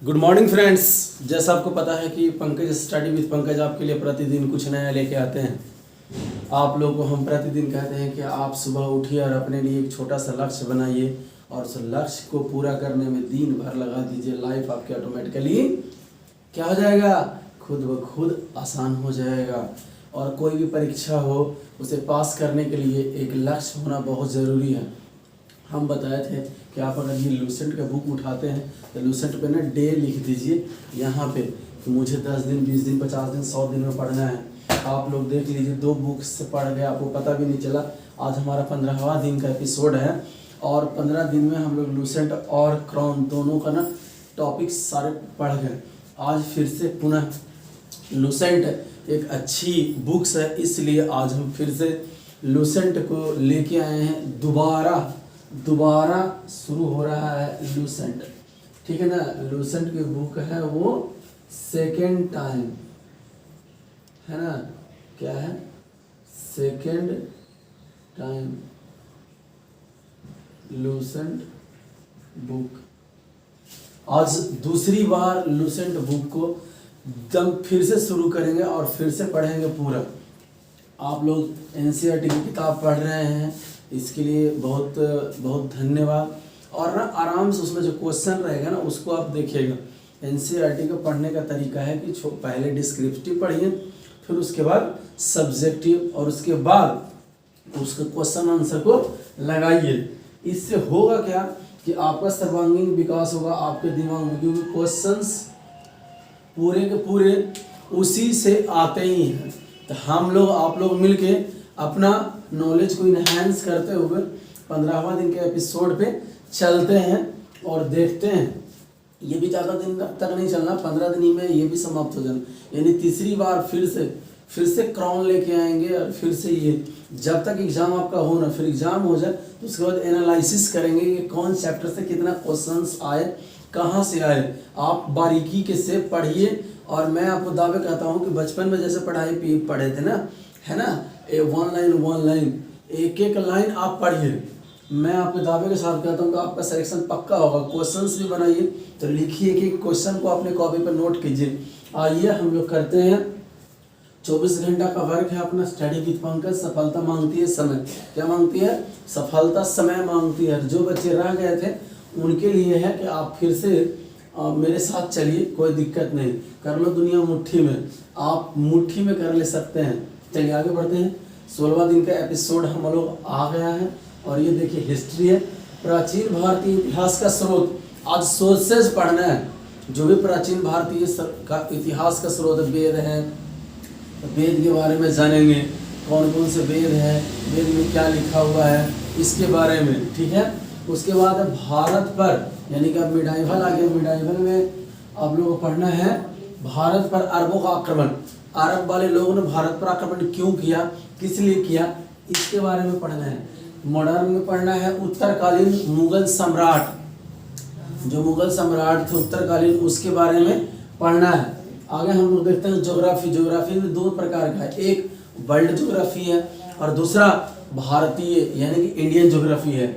Good morning friends. जैसा आपको पता है कि पंकज स्टडी विद पंकज आपके लिए प्रतिदिन कुछ नया लेके आते हैं। आप लोगों को हम प्रतिदिन कहते हैं कि आप सुबह उठिए और अपने लिए एक छोटा सा लक्ष्य बनाइए और उस लक्ष्य को पूरा करने में दिन भर लगा दीजिए। लाइफ आपकी ऑटोमेटिकली क्या हो जाएगा, खुद ब खुद आसान हो जाएगा। और कोई भी परीक्षा हो उसे पास करने के लिए एक लक्ष्य होना बहुत ज़रूरी है। हम बताए थे कि आप अगर ये लूसेंट का बुक उठाते हैं तो लूसेंट पे ना डे लिख दीजिए यहाँ पे कि मुझे 10 दिन 20 दिन 50 दिन 100 दिन में पढ़ना है। आप लोग देख लीजिए 2 बुक्स से पढ़ गए, आपको पता भी नहीं चला। आज हमारा 15वां दिन का एपिसोड है और 15 दिन में हम लोग लूसेंट और क्रॉन दोनों का ना टॉपिक सारे पढ़ गए। आज फिर से पुनः लूसेंट एक अच्छी बुक्स है, इसलिए आज हम फिर से लूसेंट को लेके आए हैं। दोबारा शुरू हो रहा है लूसेंट, ठीक है ना। लूसेंट की बुक है वो सेकेंड टाइम है ना, क्या है, सेकेंड टाइम लूसेंट बुक। आज दूसरी बार लूसेंट बुक को दम फिर से शुरू करेंगे और फिर से पढ़ेंगे पूरा। आप लोग एनसीईआरटी की किताब पढ़ रहे हैं, इसके लिए बहुत बहुत धन्यवाद। और ना आराम से उसमें जो क्वेश्चन रहेगा ना उसको आप देखिएगा। एनसीईआरटी का पढ़ने का तरीका है कि पहले डिस्क्रिप्टिव पढ़िए, फिर उसके बाद सब्जेक्टिव और उसके बाद उसके क्वेश्चन आंसर को लगाइए। इससे होगा क्या कि आपका सर्वांगीण विकास होगा आपके दिमाग में, क्योंकि क्वेश्चंस पूरे के पूरे उसी से आते ही हैं। तो हम लोग आप लोग मिलके अपना नॉलेज को इन्हांस करते हुए 15वां दिन के एपिसोड पे चलते हैं और देखते हैं। ये भी ज़्यादा दिन तक नहीं चलना, 15 दिन में ये भी समाप्त हो जाना। यानी तीसरी बार फिर से क्रॉन लेके आएंगे और फिर से ये जब तक एग्ज़ाम आपका हो ना, फिर एग्ज़ाम हो जाए तो उसके बाद एनालिसिस करेंगे कि कौन चैप्टर से कितना क्वेश्चंस आए, कहाँ से आए। आप बारीकी के से पढ़िए। और मैं आपको दावे कहता हूँ कि बचपन में जैसे पढ़ाई पढ़े थे ना, है ना, वन लाइन एक लाइन आप पढ़िए। मैं आपके दावे के साथ कहता हूँ कि आपका सिलेक्शन पक्का होगा। क्वेश्चंस भी बनाइए तो लिखिए कि क्वेश्चन को अपने कॉपी पर नोट कीजिए। आइए हम लोग करते हैं। 24 घंटा का वर्क है अपना स्टडी विद पंकज। सफलता मांगती है समय। क्या मांगती है? सफलता समय मांगती है। जो बच्चे रह गए थे उनके लिए है कि आप फिर से मेरे साथ चलिए, कोई दिक्कत नहीं। कर लो दुनिया मुट्ठी में, आप मुट्ठी में कर ले सकते हैं। चलिए आगे बढ़ते हैं। 16वां दिन का एपिसोड हम लोग आ गया है और ये देखिए हिस्ट्री है। प्राचीन भारतीय इतिहास का स्रोत। आज सोर्सेज पढ़ना है। जो भी प्राचीन भारतीय का इतिहास का स्रोत वेद है, वेद के बारे में जानेंगे। कौन कौन से वेद है, वेद में क्या लिखा हुआ है, इसके बारे में, ठीक है। उसके बाद भारत पर, यानी कि अब मिडाइवल आ गया। मिडाइवल में आप लोगों को पढ़ना है भारत पर अरबों का आक्रमण। अरब वाले लोगों ने भारत पर आक्रमण क्यों किया, किस लिए किया, इसके बारे में पढ़ना है। मॉडर्न में पढ़ना है उत्तरकालीन मुगल सम्राट, जो मुगल सम्राट थे उत्तरकालीन, उसके बारे में पढ़ना है। आगे हम लोग देखते हैं ज्योग्राफी। ज्योग्राफी में 2 प्रकार का है, एक वर्ल्ड ज्योग्राफी है और दूसरा भारतीय यानी कि इंडियन ज्योग्राफी है।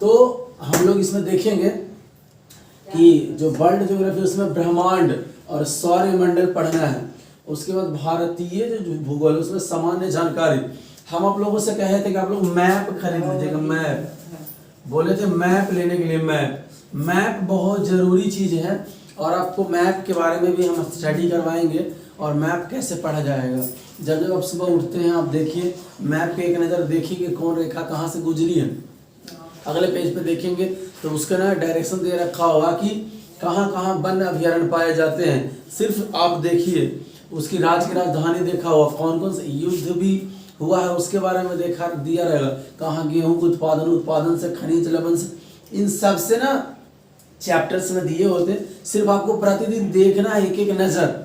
तो हम लोग इसमें देखेंगे कि जो वर्ल्ड ज्योग्राफी उसमें ब्रह्मांड और सौरमंडल पढ़ना है। उसके बाद भारतीय जो भूगोल उसमें सामान्य जानकारी। हम आप लोगों से कहे थे कि आप लोग मैप खरीद लीजिएगा। मैप बोले थे, मैप लेने के लिए मैप बहुत ज़रूरी चीज़ है और आपको मैप के बारे में भी हम स्टडी करवाएंगे और मैप कैसे पढ़ा जाएगा। जब आप सुबह उठते हैं आप देखिए मैप पे एक नज़र देखिए कि कौन रेखा कहाँ से गुजरी है। अगले पेज पे देखेंगे तो उसका ना डायरेक्शन दे रखा होगा कि कहाँ कहाँ वन्य अभयारण्य पाए जाते हैं। सिर्फ आप देखिए उसकी राज्य की राजधानी देखा हुआ, कौन कौन से युद्ध भी हुआ है उसके बारे में देखा दिया रहेगा। कहाँ गेहूँ के उत्पादन से खनिज लवण से, इन सब से ना चैप्टर्स में दिए होते। सिर्फ आपको प्रतिदिन देखना है एक नज़र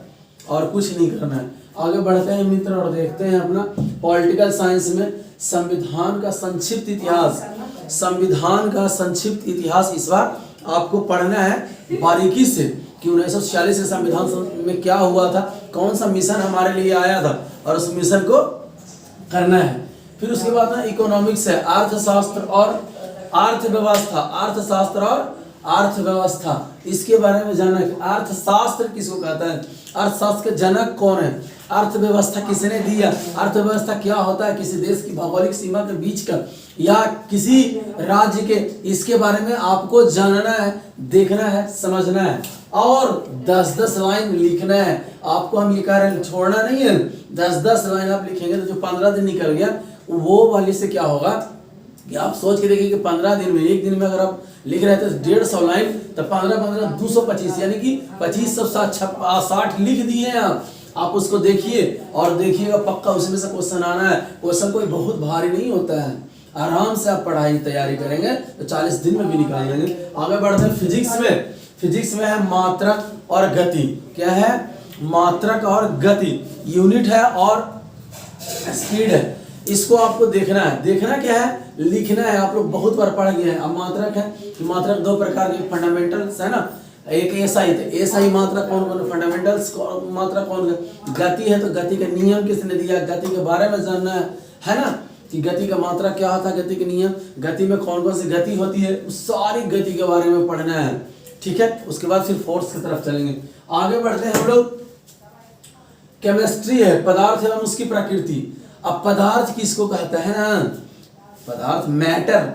और कुछ नहीं करना है। आगे बढ़ते हैं मित्र और देखते हैं अपना पॉलिटिकल साइंस में संविधान का संक्षिप्त इतिहास। संविधान का संक्षिप्त इतिहास इस बार आपको पढ़ना है बारीकी से कि 1946 के संविधान में क्या हुआ था, कौन सा मिशन हमारे लिए आया था और उस मिशन को करना है। फिर उसके बाद ना इकोनॉमिक्स है, अर्थशास्त्र और अर्थव्यवस्था, अर्थशास्त्र और अर्थव्यवस्था, इसके बारे में जानना है। अर्थशास्त्र किसको कहता है, अर्थशास्त्र के जनक कौन है, अर्थव्यवस्था किसने दिया, अर्थव्यवस्था क्या होता है, किसी देश की भौगोलिक सीमा के बीच का या किसी राज्य के, इसके बारे में आपको जानना है, देखना है, समझना है और 10-10 लाइन लिखना है। आपको हम ये कह रहे हैं छोड़ना नहीं है, 10-10 लाइन आप लिखेंगे तो जो 15 दिन निकल गया वो वाली से क्या होगा कि आप सोच के देखिए कि 15 दिन में, एक दिन में अगर आप लिख रहे थे 150 लाइन तो 15-15 225 यानी कि 2560 लिख दिए हैं आप उसको देखिए और देखिएगा पक्का उसमें से क्वेश्चन आना है। क्वेश्चन कोई बहुत भारी नहीं होता है, आराम से आप पढ़ाई तैयारी करेंगे तो 40 दिन में भी निकाल देंगे। आगे बढ़ते हैं फिजिक्स में। फिजिक्स में है मात्रक और गति। क्या है, मात्रक और गति, यूनिट है और स्पीड है। इसको आपको देखना है, देखना क्या है, लिखना है। आप लोग बहुत बार पढ़ गए हैं। अब मात्रक है, मात्रक दो प्रकार के फंडामेंटल्स है ना, एक एसआई थे, एसआई मात्रा कौन कौन, फंडामेंटल्स मात्रा कौन, गति है तो गति के नियम किसने दिया, गति के बारे में जानना है ना, कि गति का मात्रा क्या होता है, गति के नियम, गति में कौन कौन सी गति होती है, उस सारी गति के बारे में पढ़ना है। ठीक है, उसके बाद फिर फोर्स की तरफ चलेंगे। आगे बढ़ते हैं हम लोग, केमिस्ट्री है, पदार्थ एवं उसकी प्रकृति। अब पदार्थ किसको कहते हैं ना, पदार्थ मैटर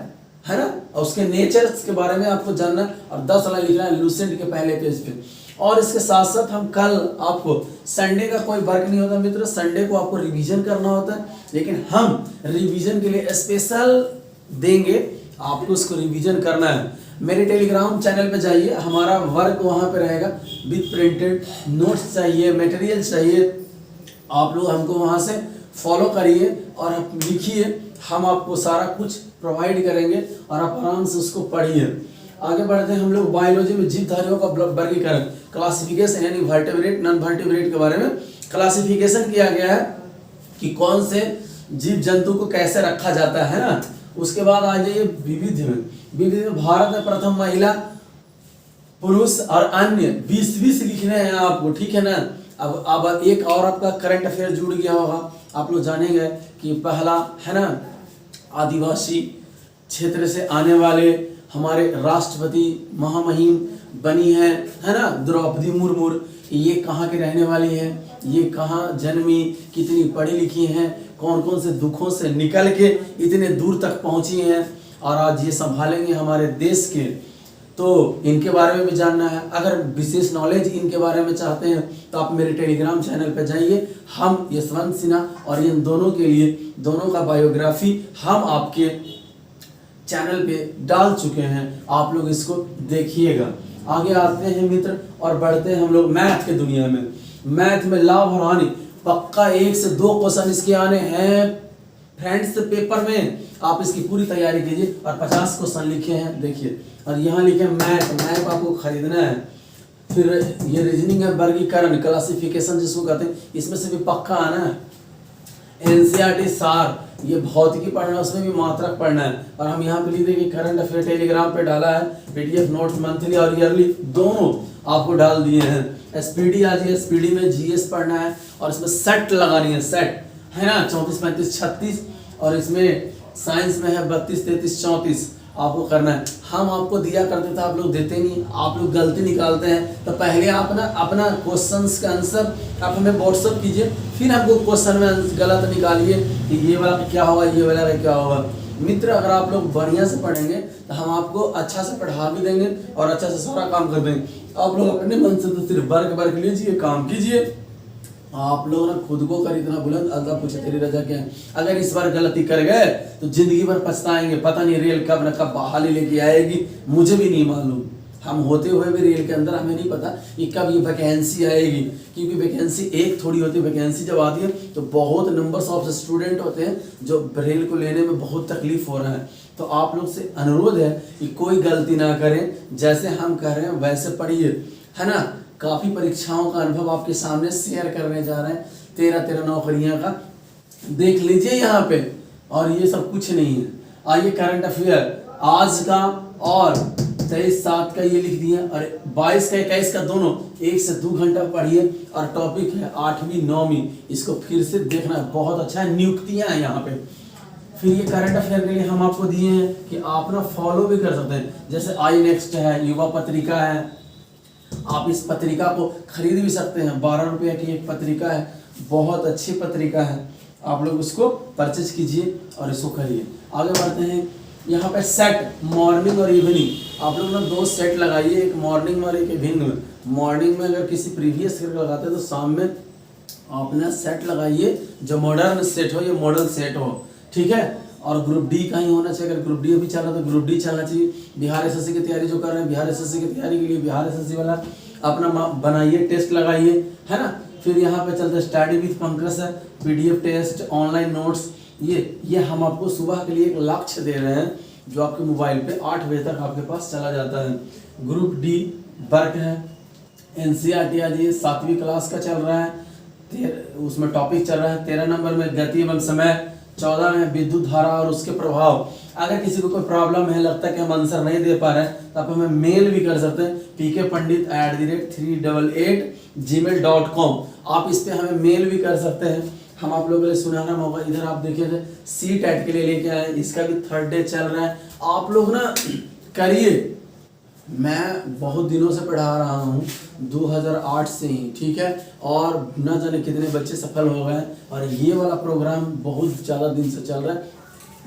है ना, और उसके नेचर के बारे में आपको जानना और 10 लाइन लिखना है लूसेंट के पहले पेज पे। और इसके साथ साथ हम कल आपको, संडे का कोई वर्क नहीं होता मित्र, संडे को आपको रिवीजन करना होता है, लेकिन हम रिवीजन के लिए स्पेशल देंगे, आपको उसको रिवीजन करना है। मेरे टेलीग्राम चैनल पे जाइए, हमारा वर्क वहाँ पे रहेगा विद प्रिंटेड नोट्स चाहिए, मटेरियल चाहिए, आप लोग हमको वहाँ से फॉलो करिए और आप लिखिए, हम आपको सारा कुछ प्रोवाइड करेंगे और आप आराम से उसको पढ़िए। आगे बढ़ते हैं हम लोग बायोलॉजी में जीवधारियों का वर्गीकरण, क्लासिफिकेशन, यानी वर्टेब्रेट नॉन वर्टेब्रेट के बारे में क्लासिफिकेशन किया गया है कि कौन से जीव जंतु को कैसे रखा जाता है ना। उसके बाद आ जाइए विविध में। विविध में भारत में प्रथम महिला, पुरुष और अन्य 20-20 लिखने हैं आपको, ठीक है ना। अब एक और आपका करंट अफेयर जुड़ गया होगा, आप लोग जानेंगे कि पहला है ना, आदिवासी क्षेत्र से आने वाले हमारे राष्ट्रपति महामहिम बनी है ना, द्रौपदी मुर्मू। ये कहाँ के रहने वाली है, ये कहाँ जन्मी, कितनी पढ़ी लिखी हैं, कौन कौन से दुखों से निकल के इतने दूर तक पहुँची हैं और आज ये संभालेंगे हमारे देश के, तो इनके बारे में भी जानना है। अगर विशेष नॉलेज इनके बारे में चाहते हैं तो आप मेरे टेलीग्राम चैनल पर जाइए, हम यशवंत सिन्हा और इन दोनों के लिए, दोनों का बायोग्राफी हम आपके चैनल पे डाल चुके हैं, आप लोग इसको देखिएगा। आगे आते हैं मित्र और बढ़ते हैं हम लोग मैथ के दुनिया में। मैथ में लाभ और हानि, पक्का 1 से 2 क्वेश्चन इसके आने हैं फ्रेंड्स पेपर में, आप इसकी पूरी तैयारी कीजिए और 50 क्वेश्चन लिखे हैं देखिए, और यहाँ लिखे मैप आपको खरीदना है। फिर ये रीजनिंग है, वर्गीकरण, क्लासिफिकेशन जिसको कहते हैं, इसमें से भी पक्का आना है। एनसीईआरटी सार, ये भौतिकी पढ़ना है, उसमें भी मात्रक पढ़ना है। और हम यहाँ पे लिख देंगे करंट अफेयर टेलीग्राम पे डाला है, पीडीएफ नोट्स मंथली और ईयरली दोनों आपको डाल दिए हैं। एसपीडी आ जाइए, एसपीडी में जीएस पढ़ना है और इसमें सेट लगानी है, सेट है ना, 34, 35, 36, और इसमें साइंस में है 32, 33, 34 आपको करना है। हम आपको दिया करते थे, आप लोग देते नहीं, आप लोग गलती निकालते हैं। तो पहले आप ना अपना क्वेश्चंस का आंसर आप हमें व्हाट्सअप कीजिए, फिर आपको क्वेश्चन में गलत निकालिए कि ये वाला क्या होगा, ये वाला क्या होगा। मित्र, अगर आप लोग बढ़िया से पढ़ेंगे तो हम आपको अच्छा से पढ़ा भी देंगे और अच्छा से सारा काम कर देंगे। आप लोग अपने मन से तो सिर्फ वर्क लीजिए, काम कीजिए। आप लोग ना खुद को कर इतना बुलंद, अल्लाह पूछे तेरी रजा क्या है। अगर इस बार गलती कर गए तो जिंदगी भर पछताएंगे, पता नहीं रेल कब न कब बहाली लेके आएगी, मुझे भी नहीं मालूम। हम होते हुए भी रेल के अंदर हमें नहीं पता कि कब ये वैकेंसी आएगी, क्योंकि वैकेंसी एक थोड़ी होती है। वैकेंसी जब आती है तो बहुत नंबर्स ऑफ स्टूडेंट होते हैं जो रेल को लेने में बहुत तकलीफ हो रहा है। तो आप लोग से अनुरोध है कि कोई गलती ना करें, जैसे हम कह रहे हैं वैसे पढ़िए, है ना। काफ़ी परीक्षाओं का अनुभव आपके सामने शेयर करने जा रहे हैं, 13 नौकरियां का देख लीजिए यहाँ पे, और ये सब कुछ नहीं है। आइए करंट अफेयर आज का और 23/7 का ये लिख दिया, और 22 का 21 का दोनों 1 से 2 घंटा पढ़िए। और टॉपिक है 8वीं 9वीं, इसको फिर से देखना है, बहुत अच्छा है। नियुक्तियां हैं यहाँ पे, फिर ये करंट अफेयर के लिए हम आपको दिए हैं कि आप ना फॉलो भी कर सकते हैं, जैसे आई नेक्स्ट है, युवा पत्रिका है, आप इस पत्रिका को खरीद भी सकते हैं। 12 रुपये की एक पत्रिका है, बहुत अच्छी पत्रिका है, आप लोग उसको परचेज कीजिए और इसको खरीदिए। आगे बढ़ते हैं, यहाँ पे सेट मॉर्निंग और इवनिंग, आप लोग ना 2 सेट लगाइए, एक मॉर्निंग में और एक इवनिंग में। मॉर्निंग में अगर किसी प्रीवियस ईयर लगाते हैं तो शाम में आप ना सेट लगाइए जो मॉडर्न सेट हो, ये मॉडल सेट हो, ठीक है। और ग्रुप डी का ही होना चाहिए, अगर ग्रुप डी अभी चल रहा है तो ग्रुप डी चलना चाहिए। बिहार एसएससी की तैयारी जो कर रहे हैं, बिहार एसएससी की तैयारी के लिए बिहार एसएससी वाला अपना बनाइए, टेस्ट लगाइए, है ना। फिर यहाँ पे चलते स्टडी विद पंकज है, पीडीएफ टेस्ट, ऑनलाइन नोट्स, ये हम आपको सुबह के लिए एक लक्ष्य दे रहे हैं जो आपके मोबाइल पे 8 बजे तक आपके पास चला जाता है। ग्रुप डी वर्क है, एनसीईआरटी आज ये 7वीं क्लास का चल रहा है, उसमें टॉपिक चल रहा है 13 नंबर में गति एवं समय, 14 में विद्युत धारा और उसके प्रभाव। अगर किसी को कोई प्रॉब्लम है, लगता है कि हम आंसर नहीं दे पा रहे हैं, तो आप हमें मेल भी कर सकते हैं pkpandit@388gmail.com। आप इस पे हमें मेल भी कर सकते हैं, हम आप लोगों के लिए सुनहरा मौका। इधर आप देखिए थे CTET के लिए लेके आए, इसका भी 3rd डे चल रहा है, आप लोग ना करिए। मैं बहुत दिनों से पढ़ा रहा हूँ, 2008 से ही, ठीक है, और न जाने कितने बच्चे सफल हो गए। और ये वाला प्रोग्राम बहुत ज़्यादा दिन से चल रहा है,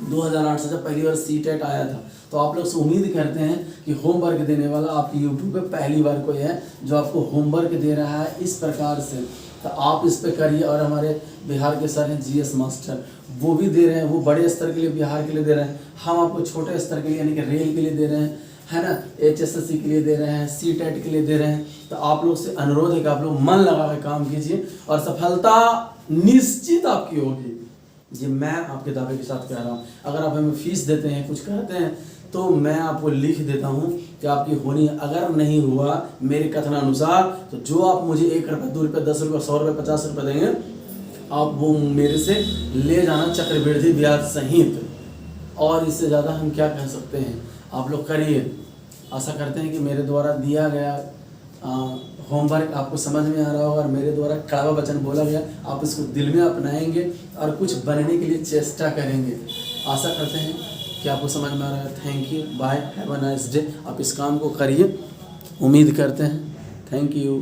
2008 से जब पहली बार CTET आया था। तो आप लोग से उम्मीद करते हैं कि होमवर्क देने वाला आपकी यूट्यूब पे पहली बार कोई है जो आपको होमवर्क दे रहा है इस प्रकार से, तो आप इस पे करिए। और हमारे बिहार के सर हैं GS मास्टर, वो भी दे रहे हैं, वो बड़े स्तर के लिए बिहार के लिए दे रहे हैं, हम आपको छोटे स्तर के लिए यानी कि रेल के लिए दे रहे हैं, है ना, HSSC के लिए दे रहे हैं, CTET के लिए दे रहे हैं। तो आप लोग से अनुरोध है कि आप लोग मन लगा कर काम कीजिए और सफलता निश्चित आपकी होगी, ये मैं आपके दावे के साथ कह रहा हूँ। अगर आप हमें फीस देते हैं, कुछ करते हैं, तो मैं आपको लिख देता हूँ कि आपकी होनी है। अगर नहीं हुआ मेरे कथनानुसार, तो जो आप मुझे 1 रुपये, 2 रुपये, 10 रुपये, 100 रुपये, 50 रुपये देंगे, आप वो मेरे से ले जाना चक्रवृद्धि ब्याज सहित। और इससे ज़्यादा हम क्या कह सकते हैं, आप लोग करिए। आशा करते हैं कि मेरे द्वारा दिया गया होमवर्क आपको समझ में आ रहा होगा और मेरे द्वारा कड़वा वचन बोला गया आप इसको दिल में अपनाएंगे और कुछ बनने के लिए चेष्टा करेंगे। आशा करते हैं कि आपको समझ में आ रहा है। Thank you, bye, have a nice day. आप इस काम को करिए, उम्मीद करते हैं। Thank you.